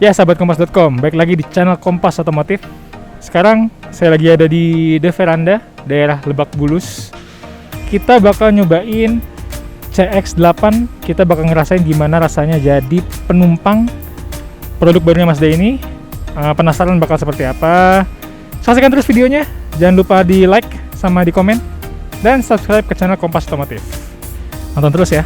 Ya, sahabat kompas.com, baik lagi di channel Kompas Otomotif. Sekarang saya lagi ada di The Veranda, daerah Lebak Bulus. Kita bakal nyobain CX-8. Kita bakal ngerasain gimana rasanya jadi penumpang produk barunya Mazda ini. Penasaran bakal seperti apa? Saksikan terus videonya. Jangan lupa di like sama di komen dan subscribe ke channel Kompas Otomotif. Nonton terus ya.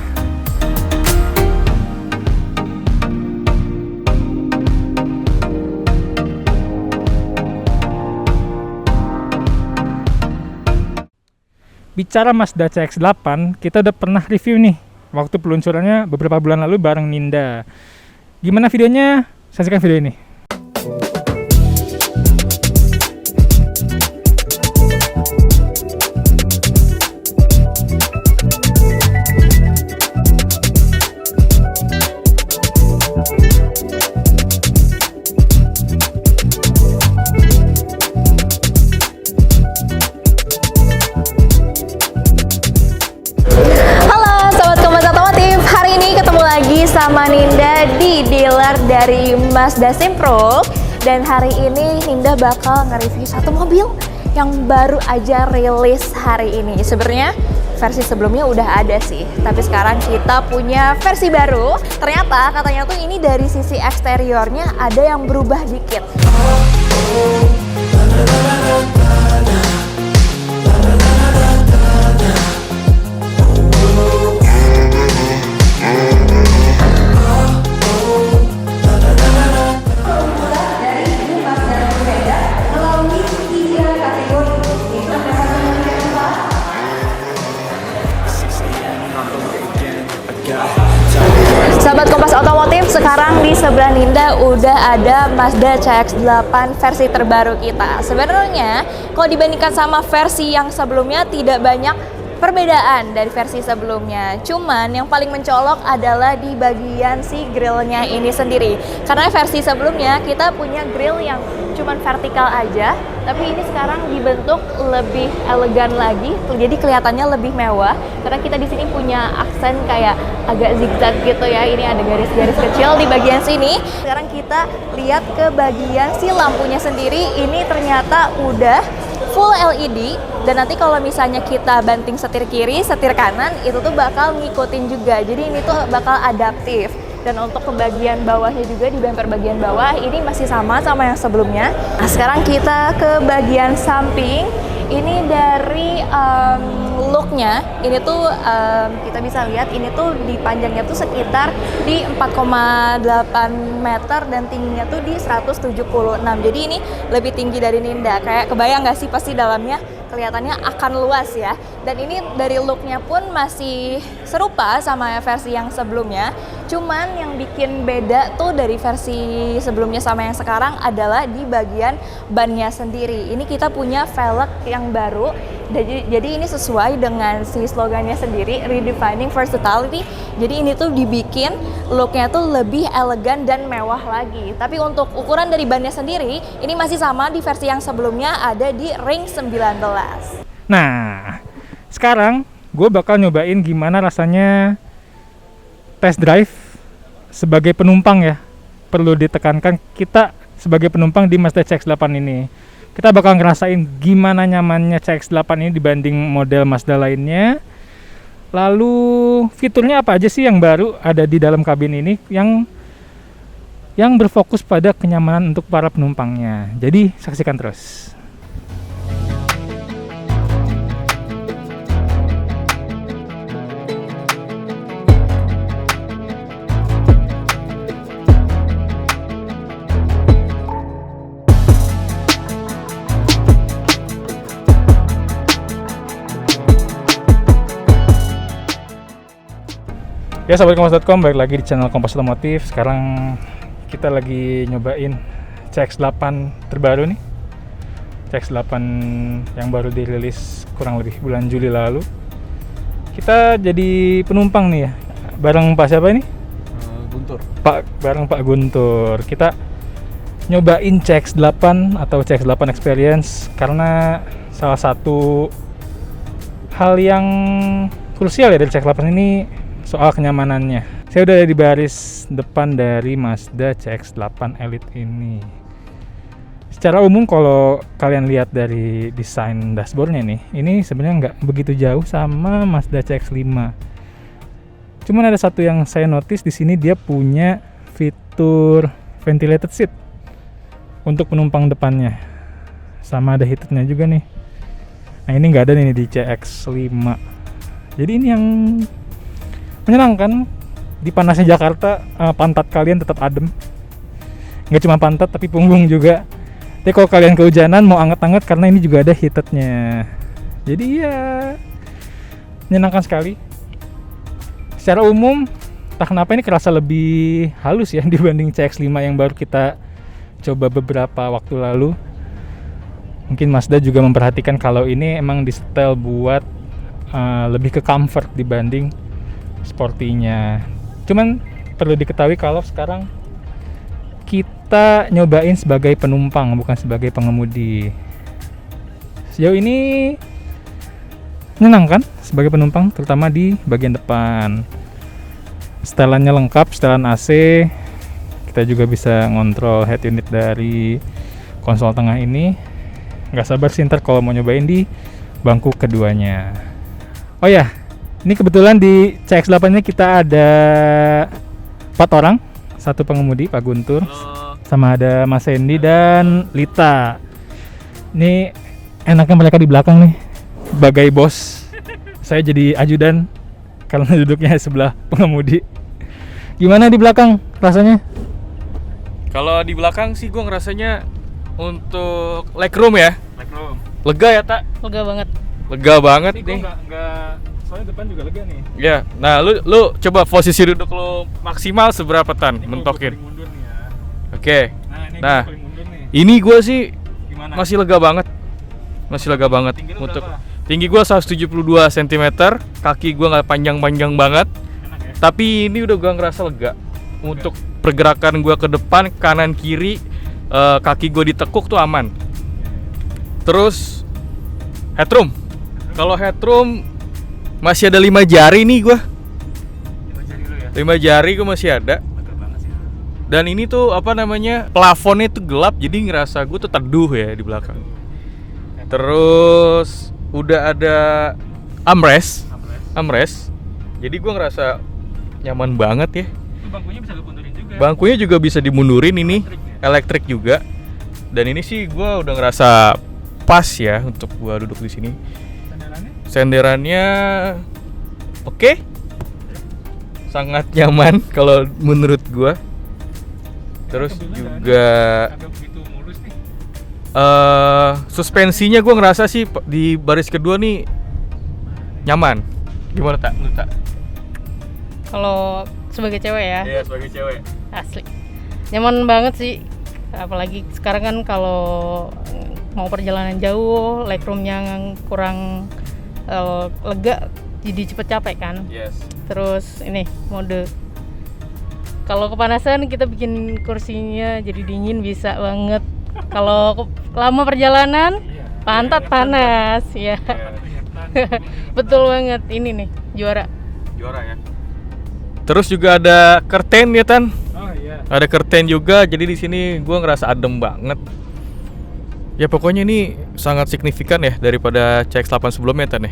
Bicara Mazda CX-8, kita udah pernah review nih waktu peluncurannya beberapa bulan lalu bareng Ninda. Gimana videonya? Saksikan video ini. Sama Ninda di dealer dari Mazda Simpro, dan hari ini Ninda bakal nge-review satu mobil yang baru aja rilis hari ini. Sebenarnya versi sebelumnya udah ada sih, tapi sekarang kita punya versi baru. Ternyata katanya tuh ini dari sisi eksteriornya ada yang berubah dikit. Sahabat Kompas Otomotif, sekarang di sebelah Ninda udah ada Mazda CX-8 versi terbaru kita. Sebenarnya kalau dibandingkan sama versi yang sebelumnya tidak banyak perbedaan dari versi sebelumnya. Cuman yang paling mencolok adalah di bagian si grillnya ini sendiri. Karena versi sebelumnya kita punya grill yang cuman vertikal aja, tapi ini sekarang dibentuk lebih elegan lagi, jadi kelihatannya lebih mewah. Karena kita di sini punya aksen kayak agak zigzag gitu ya. Ini ada garis-garis kecil di bagian sini. Sekarang kita lihat ke bagian si lampunya sendiri. Ini ternyata udah full LED, dan nanti kalau misalnya kita banting setir kiri, setir kanan, itu tuh bakal ngikutin juga. Jadi ini tuh bakal adaptif. Dan untuk ke bagian bawahnya juga, di bumper bagian bawah ini masih sama yang sebelumnya. Nah, sekarang kita ke bagian samping. Ini dari looknya, ini tuh kita bisa lihat ini tuh di panjangnya tuh sekitar di 4,8 meter dan tingginya tuh di 176. Jadi ini lebih tinggi dari Ninda. Kayak kebayang nggak sih, pasti dalamnya kelihatannya akan luas ya. Dan ini dari looknya pun masih serupa sama versi yang sebelumnya. Cuman yang bikin beda tuh dari versi sebelumnya sama yang sekarang adalah di bagian bannya sendiri. Ini kita punya velg yang baru. Jadi ini sesuai dengan si slogannya sendiri, redefining versatility. Jadi ini tuh dibikin looknya tuh lebih elegan dan mewah lagi. Tapi untuk ukuran dari bannya sendiri, ini masih sama di versi yang sebelumnya, ada di ring 19. Nah, sekarang gue bakal nyobain gimana rasanya test drive sebagai penumpang ya. Perlu ditekankan, kita sebagai penumpang di Mazda CX-8 ini, kita bakal ngerasain gimana nyamannya CX-8 ini dibanding model Mazda lainnya. Lalu fiturnya apa aja sih yang baru ada di dalam kabin ini yang berfokus pada kenyamanan untuk para penumpangnya. Jadi saksikan terus. Ya, sahabat kompas.com, balik lagi di channel Kompas Otomotif. Sekarang kita lagi nyobain CX-8 terbaru nih. CX-8 yang baru dirilis kurang lebih bulan Juli lalu. Kita jadi penumpang nih ya. Bareng Pak siapa ini? Guntur. Bareng Pak Guntur. Kita nyobain CX-8 atau CX-8 Experience karena salah satu hal yang krusial ya dari CX-8 ini soal kenyamanannya. Saya udah ada di baris depan dari Mazda CX-8 Elite ini. Secara umum kalau kalian lihat dari desain dashboardnya nih, ini sebenarnya nggak begitu jauh sama Mazda CX-5. Cuman ada satu yang saya notice di sini, dia punya fitur ventilated seat untuk penumpang depannya. Sama ada heaternya juga nih. Nah ini nggak ada nih di CX-5. Jadi ini yang menyenangkan. Di panasnya Jakarta, pantat kalian tetap adem. Nggak cuma pantat tapi punggung juga. Tapi kalau kalian kehujanan mau anget-anget karena ini juga ada heaternya. Jadi ya menyenangkan sekali. Secara umum, entah kenapa ini kerasa lebih halus ya dibanding CX-5 yang baru kita coba beberapa waktu lalu. Mungkin Mazda juga memperhatikan kalau ini emang disetel buat lebih ke comfort dibanding sportinya. Cuman perlu diketahui kalau sekarang kita nyobain sebagai penumpang, bukan sebagai pengemudi. Sejauh ini menyenangkan sebagai penumpang, terutama di bagian depan. Setelannya lengkap, setelan AC. Kita juga bisa ngontrol head unit dari konsol tengah ini. Nggak sabar sih ntar kalau mau nyobain di bangku keduanya. Oh ya, ini kebetulan di CX-8 ini kita ada 4 orang. Satu pengemudi, Pak Guntur. Halo. Sama ada Mas Hendy dan Lita. Ini enaknya mereka di belakang nih, sebagai bos. Saya jadi ajudan karena duduknya sebelah pengemudi. Gimana di belakang rasanya? Kalau di belakang sih gue ngerasanya untuk legroom ya. Legroom. Lega ya, Tak? Lega banget. Lega banget Gue nih. nggak, soalnya depan juga lega nih. Ya. Nah, lu coba posisi duduk lu maksimal seberapa Tan mentokin. Mundur nih ya. Oke. Ini Nah, gua paling mundur nih. ini gue sih Gimana? masih lega banget. Masih lega banget Tinggi lu untuk berapa? tinggi gue 172 cm, kaki gue nggak panjang-panjang banget. Enak ya? Tapi ini udah gue ngerasa lega. Untuk pergerakan gue ke depan, kanan, kiri, kaki gue ditekuk tuh aman. Terus headroom. Kalau headroom masih ada 5 jari nih gue. 5 jari lu ya. 5 jari gue masih ada. Betul banget sih. Dan ini tuh apa namanya, plafonnya tuh gelap, jadi ngerasa gue tuh teduh ya di belakang. Terus udah ada armrest. Jadi gue ngerasa nyaman banget ya. Itu bangkunya bisa lu mundurin juga. Bangkunya juga bisa dimundurin ini, elektrik juga. Dan ini sih gue udah ngerasa pas ya untuk gue duduk di sini. Sandarannya? Senderannya oke. Sangat nyaman kalau menurut gue. Terus juga agak begitu mulus nih. suspensinya gue ngerasa sih di baris kedua nih nyaman. Gimana Tak? Lu Tak? Kalau sebagai cewek ya, Iya, sebagai cewek. asli. Nyaman banget sih. Apalagi sekarang kan kalau mau perjalanan jauh, legroomnya kurang lega, jadi cepet capek kan. Yes. Terus ini mode. Kalau kepanasan kita bikin kursinya jadi dingin bisa banget. Kalau lama perjalanan, pantat panas ya. Betul banget, ini nih juara. Juara ya. Terus juga ada curtain ya Tan. Oh iya. Ada curtain juga, jadi di sini gue ngerasa adem banget. Ya pokoknya ini sangat signifikan ya daripada CX-8 sebelumnya Tan ya.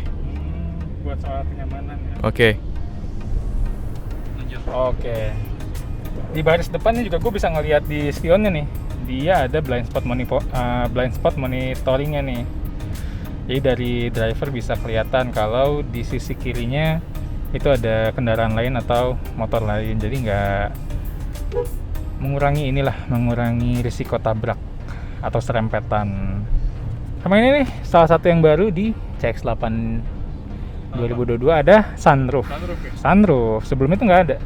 Buat soal kenyamanan ya. Oke. Oke. Di baris depannya juga gue bisa ngelihat di spionnya nih. Dia ada blind spot monitoringnya nih. Jadi dari driver bisa kelihatan kalau di sisi kirinya itu ada kendaraan lain atau motor lain. Jadi nggak mengurangi risiko tabrak atau serempetan. Sama ini nih salah satu yang baru di CX-8 2022 ada sunroof. Sunroof. Sebelumnya itu nggak ada.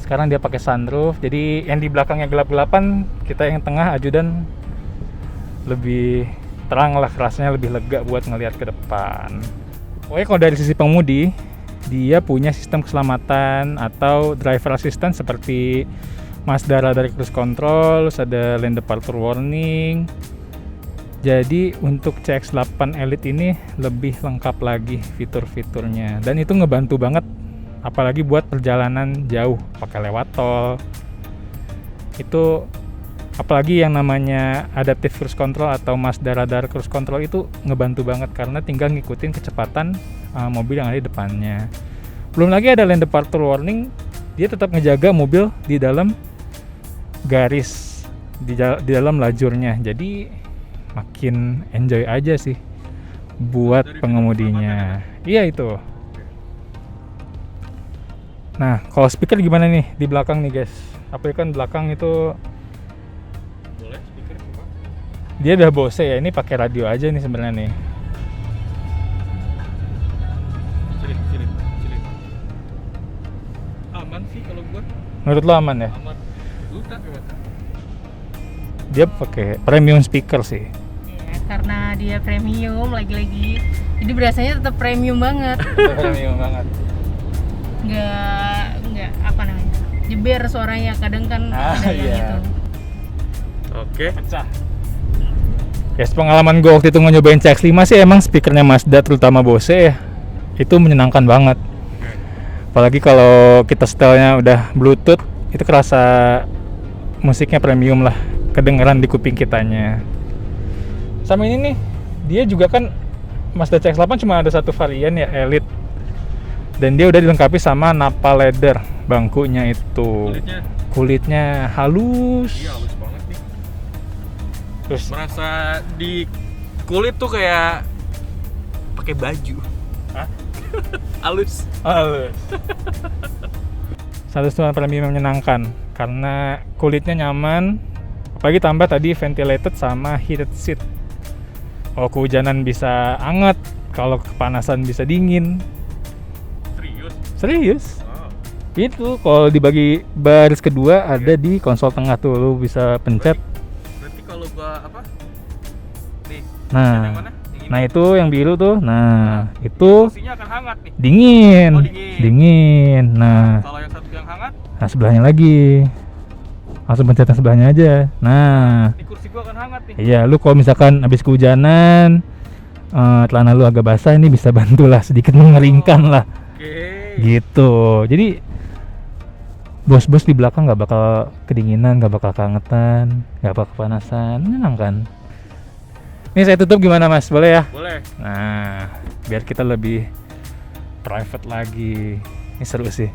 Sekarang dia pakai sunroof. Jadi yang di belakangnya gelap-gelapan, kita yang tengah ajudan lebih terang lah, rasanya lebih lega buat ngelihat ke depan. Pokoknya kalau dari sisi pengemudi, dia punya sistem keselamatan atau driver assistance seperti Mazda Radar Cruise Control, ada lane departure warning. Jadi untuk CX-8 Elite ini lebih lengkap lagi fitur-fiturnya, dan itu ngebantu banget apalagi buat perjalanan jauh pakai lewat tol. Itu apalagi yang namanya adaptive cruise control atau Mazda radar cruise control itu ngebantu banget karena tinggal ngikutin kecepatan mobil yang ada di depannya. Belum lagi ada lane departure warning, dia tetap ngejaga mobil di dalam garis, di dalam lajurnya. Jadi makin enjoy aja sih buat pengemudinya. Iya itu. Nah, kalau speaker gimana nih di belakang nih guys? Apa kan belakang itu Boleh speaker coba. dia udah Bose ya, ini pakai radio aja nih sebenarnya nih. Kecilin. Aman sih kalau gua. Menurut lo aman ya? Aman. Udah coba. Dia pakai premium speaker sih. Ya, karena dia premium lagi-lagi, jadi berasanya tetap premium banget. Premium banget. Nggak apa namanya, jeber suaranya kadang kan ada yang iya. gitu. Oke. Pecah. Ya, pengalaman gue waktu itu nyobain CX-5 sih emang speakernya Mazda terutama Bose ya, itu menyenangkan banget. Apalagi kalau kita setelnya udah Bluetooth, itu kerasa musiknya premium lah, kedengeran di kuping kitanya. Sama ini nih, dia juga kan Mazda CX-8 cuma ada satu varian ya, Elite. Dan dia udah dilengkapi sama Nappa leather bangkunya itu. Kulitnya halus. Iya, halus banget nih. Terus Merasa di kulit tuh kayak pakai baju. Hah? Halus. halus. Satu premium menyenangkan karena kulitnya nyaman, apalagi tambah tadi ventilated sama heated seat. Kalau kehujanan bisa anget, kalau kepanasan bisa dingin. Serius? Wow. Itu kalau dibagi baris kedua ada di konsol tengah tuh, lu bisa pencet. Berarti kalau gua apa? Nih. Nah, yang mana? Yang ini. nah itu yang biru tuh. Nah, itu Kursinya akan hangat nih. dingin. Oh, dingin. Dingin. Nah, Kalau yang satu yang hangat, nah sebelahnya lagi. Langsung pencet yang sebelahnya aja. Nah, di kursi gua akan hangat nih. iya, lu kalau misalkan habis kehujanan, celana lu agak basah, ini bisa bantulah sedikit mengeringkan lah. Oke. Gitu. Jadi bos-bos di belakang nggak bakal kedinginan, nggak bakal kehangetan, nggak bakal kepanasan, menyenangkan. Ini saya tutup gimana mas? Boleh ya? Boleh. Nah, biar kita lebih private lagi. Ini seru sih.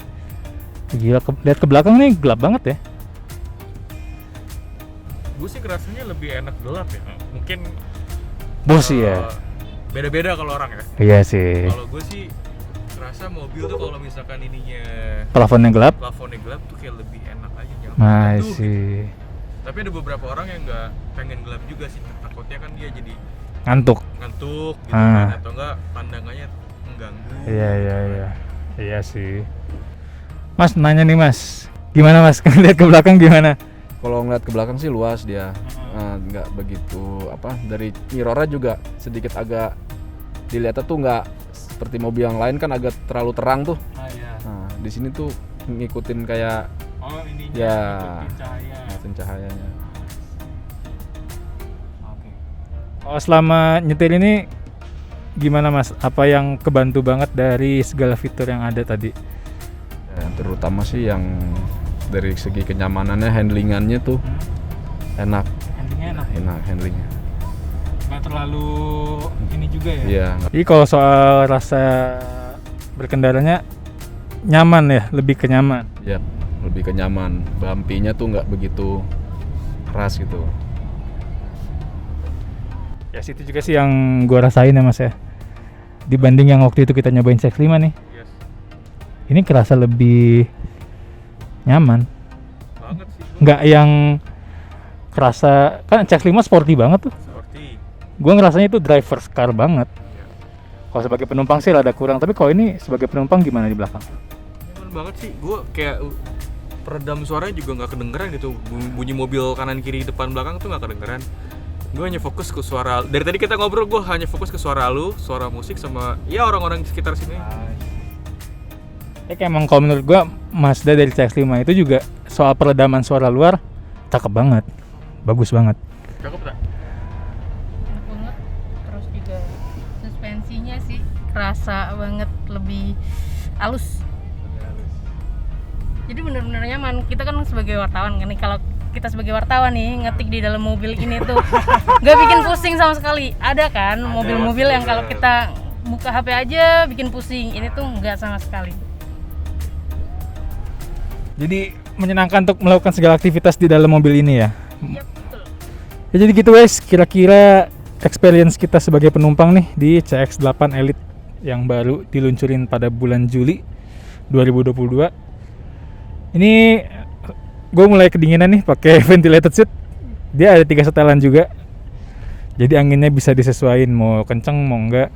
Gila, lihat ke belakang nih gelap banget ya. Gue sih kerasanya lebih enak gelap ya. Mungkin Bos sih ya. beda-beda kalau orang ya. Iya sih. Kalau gue sih kerasa mobil tuh kalau misalkan ininya Plafonnya gelap. plafonnya gelap tuh kayak lebih enak aja nyaman. Mas Aduh, sih. Tapi ada beberapa orang yang nggak pengen gelap juga sih. Takutnya kan dia jadi Ngantuk. ngantuk gitu Ah. kan, atau enggak pandangannya mengganggu. Iya. Iya sih. Mas nanya nih mas, gimana mas? Lihat ke belakang gimana? Kalau ngeliat ke belakang sih luas dia, nggak begitu apa, dari mirrornya juga sedikit agak dilihatnya tuh nggak seperti mobil yang lain kan agak terlalu terang tuh. Iya. Nah di sini tuh ngikutin kayak Oh ininya Ya. ngikutin cahaya. ngikutin cahayanya. Oke. Oh selama nyetir ini gimana mas? Apa yang kebantu banget dari segala fitur yang ada tadi? Ya, terutama sih yang dari segi kenyamanannya, handlingannya tuh enak, Handlingnya enak handlingnya. nggak terlalu ini juga ya? Iya. Jadi kalau soal rasa berkendaranya nyaman ya, lebih ke nyaman. Ya, lebih kenyaman. Bumpy-nya tuh nggak begitu keras gitu. Ya situ juga sih yang gua rasain ya mas ya. Dibanding yang waktu itu kita nyobain CX-5 nih, Yes. ini kerasa lebih nyaman. Banget sih. Nggak yang kerasa, kan CX-5 sporty banget tuh. Seperti Gua ngerasanya itu driver's car banget. Kalau sebagai penumpang sih rada kurang, tapi kalau ini sebagai penumpang gimana di belakang? nyaman banget sih. Gue kayak peredam suaranya juga nggak kedengeran gitu. Bunyi mobil kanan kiri depan belakang tuh nggak kedengeran. Gue hanya fokus ke suara. Dari tadi kita ngobrol, gue hanya fokus ke suara lu, suara musik sama ya orang-orang di sekitar sini. Ya kayak emang kalau menurut gua Mazda dari CX-5 itu juga soal peredaman suara luar cakep banget, bagus banget. Cakep tak? Enak banget. Terus juga suspensinya sih kerasa banget lebih halus. Jadi benar-benar nyaman. Kita kan sebagai wartawan kan nih, kalau kita sebagai wartawan nih ngetik di dalam mobil ini tuh nggak bikin pusing sama sekali. Ada kan mobil-mobil yang kalau kita buka HP aja bikin pusing. Ini tuh nggak sama sekali. Jadi menyenangkan untuk melakukan segala aktivitas di dalam mobil ini ya. Iya betul. Ya jadi gitu guys, kira-kira experience kita sebagai penumpang nih di CX-8 Elite yang baru diluncurin pada bulan Juli 2022. Ini gue mulai kedinginan nih pakai ventilated seat. Dia ada 3 setelan juga. Jadi anginnya bisa disesuaikan, mau kenceng mau enggak,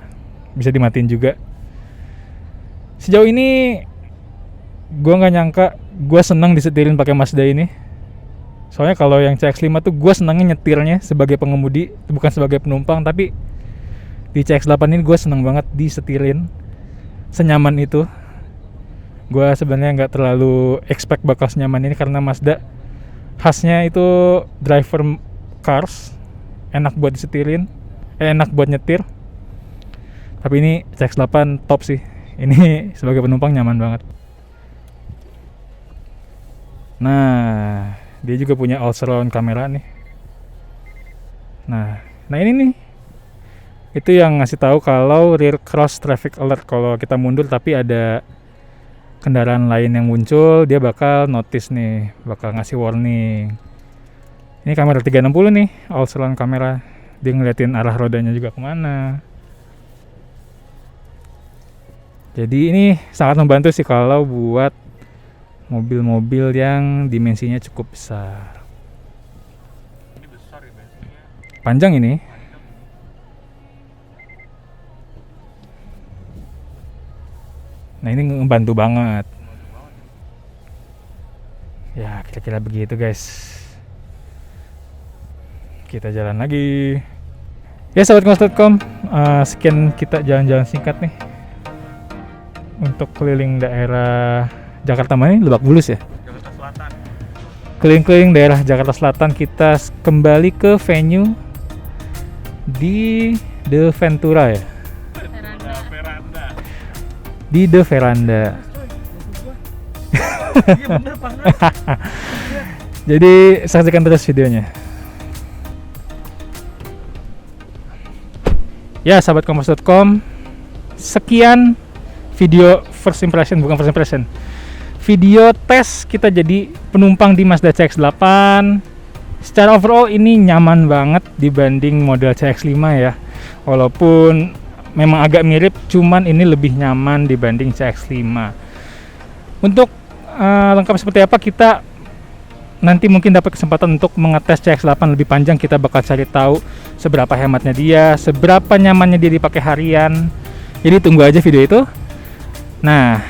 bisa dimatiin juga. Sejauh ini gue nggak nyangka gue senang disetirin pakai Mazda ini. Soalnya kalau yang CX-5 tuh gue senangnya nyetirnya sebagai pengemudi, bukan sebagai penumpang. Tapi di CX-8 ini gue senang banget disetirin, senyaman itu. Gue sebenarnya nggak terlalu expect bakal senyaman ini karena Mazda khasnya itu driver cars, enak buat disetirin, enak buat nyetir. Tapi ini CX-8 top sih. Ini sebagai penumpang nyaman banget. Nah, dia juga punya all surround kamera nih. Nah ini nih. Itu yang ngasih tahu kalau rear cross traffic alert, kalau kita mundur tapi ada kendaraan lain yang muncul, dia bakal notice nih, bakal ngasih warning. Ini kamera 360 nih, all surround kamera. Dia ngeliatin arah rodanya juga kemana. Jadi ini sangat membantu sih kalau buat mobil-mobil yang dimensinya cukup besar. Ini besar ya bensinnya. Panjang ini. Nah ini ngebantu banget. Ya kira-kira begitu guys. Kita jalan lagi. Ya sahabat Kompas.com, sekian kita jalan-jalan singkat nih untuk keliling daerah Jakarta, mana ini? Lebak Bulus ya? Jakarta Selatan. Keliling-keliling daerah Jakarta Selatan, kita kembali ke venue di The Ventura ya? Veranda. Di The Veranda. Iya bener Pak. Jadi saksikan terus videonya. Ya sahabat Kompas.com, sekian video first impression, bukan first impression, video tes kita jadi penumpang di Mazda CX-8. Secara overall ini nyaman banget dibanding model CX-5 ya. Walaupun memang agak mirip, cuman ini lebih nyaman dibanding CX-5. Untuk lengkap seperti apa, kita nanti mungkin dapat kesempatan untuk mengetes CX-8 lebih panjang. Kita bakal cari tahu seberapa hematnya dia, seberapa nyamannya dia dipakai harian. Jadi tunggu aja video itu. Nah,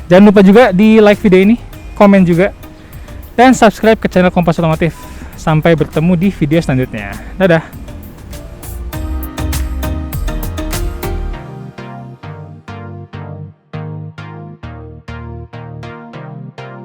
jangan lupa juga di like video ini, komen juga, dan subscribe ke channel Kompas Otomotif. Sampai bertemu di video selanjutnya. Dadah.